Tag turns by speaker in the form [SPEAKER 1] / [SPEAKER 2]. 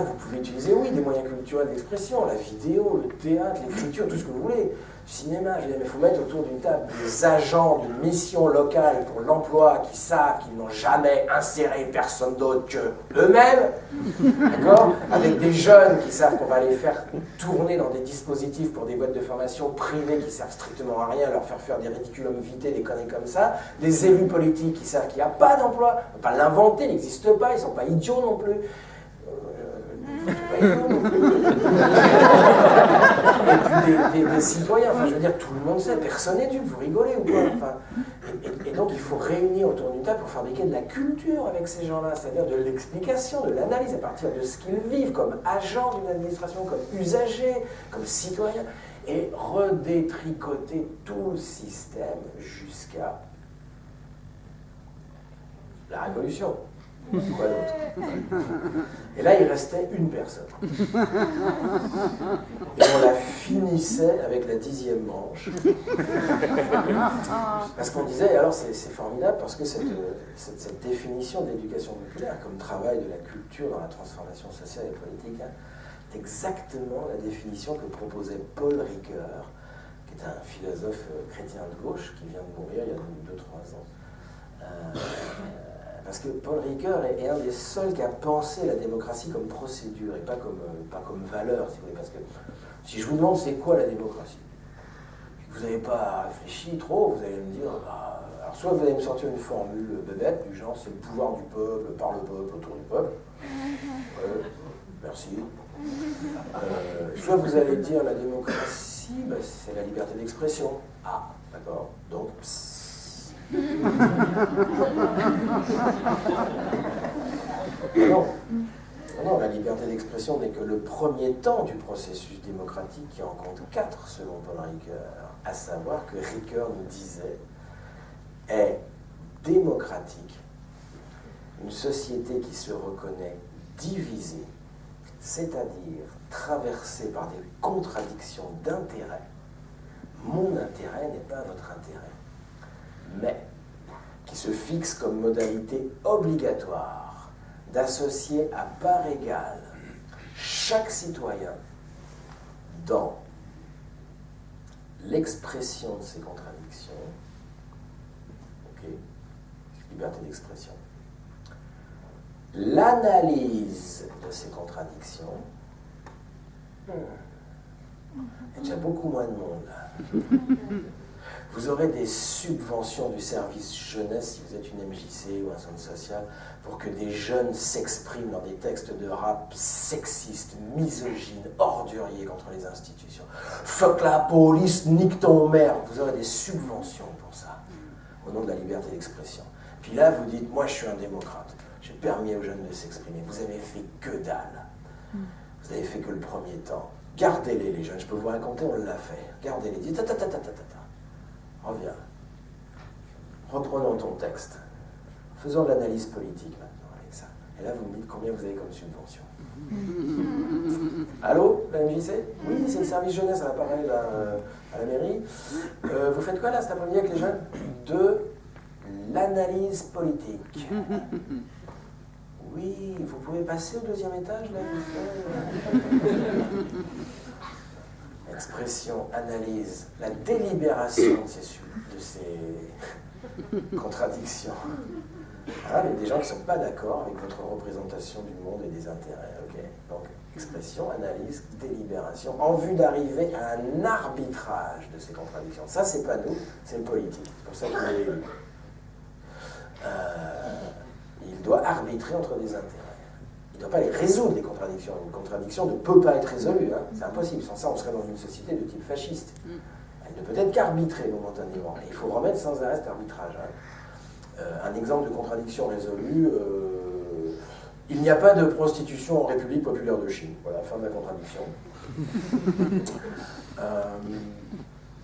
[SPEAKER 1] vous pouvez utiliser, oui, des moyens culturels d'expression, la vidéo, le théâtre, l'écriture, tout ce que vous voulez, du cinéma, je veux dire, mais il faut mettre autour d'une table des agents d'une mission locale pour l'emploi qui savent qu'ils n'ont jamais inséré personne d'autre que eux-mêmes, d'accord? Avec des jeunes qui savent qu'on va les faire tourner dans des dispositifs pour des boîtes de formation privées qui servent strictement à rien, leur faire des ridiculums vitae, des conneries comme ça, des élus politiques qui savent qu'il n'y a pas d'emploi, on ne peut pas l'inventer, il n'existe pas, ils ne sont pas idiots non plus. Des citoyens, enfin je veux dire, tout le monde sait, personne n'est dupe, vous rigolez ou quoi, enfin, et donc il faut réunir autour d'une table pour fabriquer de la culture avec ces gens-là, c'est-à-dire de l'explication, de l'analyse à partir de ce qu'ils vivent comme agents d'une administration, comme usagers, comme citoyens, et redétricoter tout le système jusqu'à la révolution. Quoi d'autre? Et là, il restait une personne. Et on la finissait avec la 10e branche. Parce qu'on disait, et alors c'est formidable, parce que cette définition de l'éducation populaire comme travail de la culture dans la transformation sociale et politique, hein, est exactement la définition que proposait Paul Ricoeur, qui est un philosophe chrétien de gauche, qui vient de mourir il y a 2-3 ans. Parce que Paul Ricoeur est un des seuls qui a pensé la démocratie comme procédure et pas comme valeur, si vous voulez. Parce que si je vous demande c'est quoi la démocratie, et que vous n'avez pas réfléchi trop, vous allez me dire, alors soit vous allez me sortir une formule bébête, du genre c'est le pouvoir du peuple, par le peuple, autour du peuple. Merci. Soit vous allez dire la démocratie, c'est la liberté d'expression. Ah, d'accord. Donc, non, la liberté d'expression n'est que le premier temps du processus démocratique qui en compte 4 selon Paul Ricoeur, à savoir que Ricoeur nous disait est démocratique une société qui se reconnaît divisée, c'est-à-dire traversée par des contradictions d'intérêts. Mon intérêt n'est pas votre intérêt, mais qui se fixe comme modalité obligatoire d'associer à part égale chaque citoyen dans l'expression de ses contradictions, liberté d'expression, l'analyse de ces contradictions. Il y a déjà beaucoup moins de monde là. Vous aurez des subventions du service jeunesse si vous êtes une MJC ou un centre social pour que des jeunes s'expriment dans des textes de rap sexistes, misogynes, orduriers contre les institutions. Fuck la police, nique ton mère. Vous aurez des subventions pour ça, au nom de la liberté d'expression. Puis là, vous dites, moi je suis un démocrate, j'ai permis aux jeunes de s'exprimer. Vous avez fait que dalle. Vous avez fait que le premier temps. Gardez-les, les jeunes. Je peux vous raconter, on l'a fait. Gardez-les. Dites, reviens. Reprenons ton texte. Faisons de l'analyse politique maintenant avec ça. Et là, vous me dites combien vous avez comme subvention. Allô, la MJC? Oui, c'est le service jeunesse à l'appareil à la mairie. Vous faites quoi là cet après-midi avec les jeunes? De l'analyse politique. Oui, vous pouvez passer au 2e étage là? Expression, analyse, la délibération de ces contradictions. Ah, il y a des gens qui ne sont pas d'accord avec votre représentation du monde et des intérêts. Okay. Donc, expression, analyse, délibération, en vue d'arriver à un arbitrage de ces contradictions. Ça, c'est pas nous, c'est le politique. C'est pour ça qu'il est élu. Il doit arbitrer entre des intérêts. Il ne doit pas les résoudre, les contradictions. Une contradiction ne peut pas être résolue. Hein. C'est impossible. Sans ça, on serait dans une société de type fasciste. Elle ne peut être qu'arbitrée momentanément. Et il faut remettre sans arrêt cet arbitrage. Hein. Un exemple de contradiction résolue, il n'y a pas de prostitution en République populaire de Chine. Voilà, fin de la contradiction.